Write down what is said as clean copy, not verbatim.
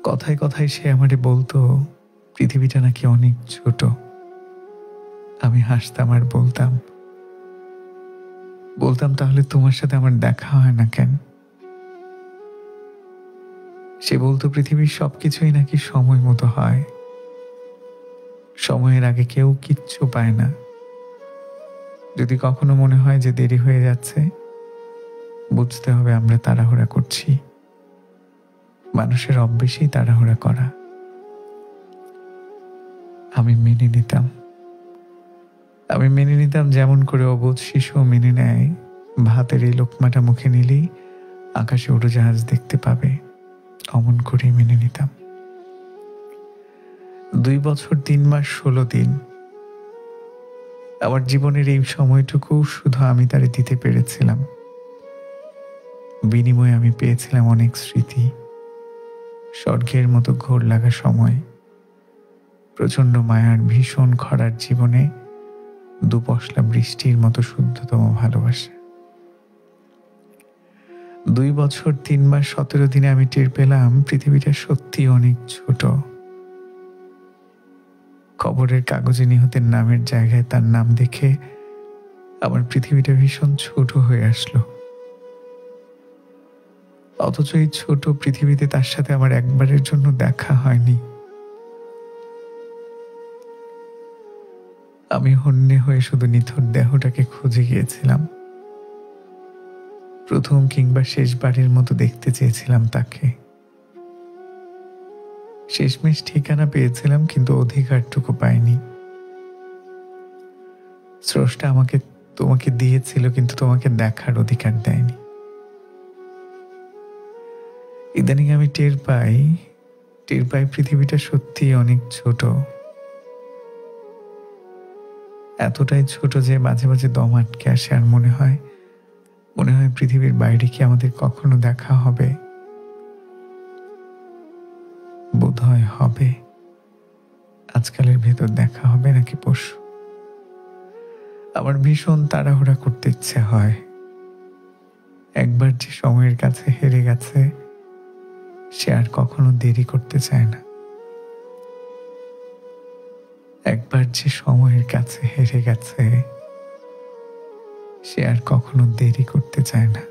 কথায় কথায় সে আমারে বলতো পৃথিবীটা নাকি অনেক ছোট। আমি হাসতাম আর বলতাম তাহলে তোমার সাথে আমার দেখা হয় না কেন? সে বলতো পৃথিবীর সবকিছুই নাকি সময় মতো হয়, সময়ের আগে কেউ কিচ্ছু পায় না। যদি কখনো মনে হয় যে দেরি হয়ে যাচ্ছে, বুঝতে হবে আমরা তাড়াহুড়া করছি। মানুষের অভ্যেসেই তাড়াহুড়া করা। আমি মেনে নিতাম। যেমন করে অবোধ শিশু মেনে নেয় ভাতের এই লোকমাটা মুখে নিলেই আকাশে উড়োজাহাজ দেখতে পাবে, অমন করেই মেনে নিতাম। 2 বছর 3 মাস 16 দিন আমার জীবনের এই সময়টুকু শুধু আমি তারে দিতে পেরেছিলাম। বিনিময়ে আমি পেয়েছিলাম অনেক স্মৃতি, স্বর্গের মতো ঘোর লাগা সময়, প্রচন্ড মায়ার ভীষণ খরার জীবনে দুপশলা বৃষ্টির মতো শুদ্ধতম ভালোবাসা। 2 বছর 3 মাস 17 দিনে আমি টের পেলাম পৃথিবীটা সত্যি অনেক ছোট। খবরের কাগজে নিহতের নামের জায়গায় তার নাম দেখে আমার পৃথিবীটা ভীষণ ছোট হয়ে আসলো। অথচ এই ছোট পৃথিবীতে তার সাথে আমার একবারের জন্য দেখা হয়নি। আমি হন্যে হয়ে শুধু নিথর দেহটাকে খুঁজে গিয়েছিলাম। প্রথম কিংবা শেষবারের মতো দেখতে চেয়েছিলাম তাকে। শেষমেশ ঠিকানা পেয়েছিলাম, কিন্তু অধিকারটুকু পাইনি। স্রষ্টা আমাকে তোমাকে দিয়েছিল, কিন্তু তোমাকে দেখার অধিকার দেয়নি। ইদানিং আমি টের পাই পৃথিবীটা সত্যি অনেক ছোট। এতটাই ছোট যে মাঝে মাঝে দম আটকে আসে আর মনে হয় পৃথিবীর বাইরে কি আমাদের কখনো দেখা হবে? বোধহয় হবে। আজকালের ভেতর দেখা হবে নাকি পরশু। আমার ভীষণ তাড়াহুড়া করতে ইচ্ছে হয়। একবার যে সময়ের কাছে হেরে গেছে, সে আর কখনো দেরি করতে চায় না। একবার যে সময়ের কাছে হেরে গেছে, সে আর কখনো দেরি করতে চায় না।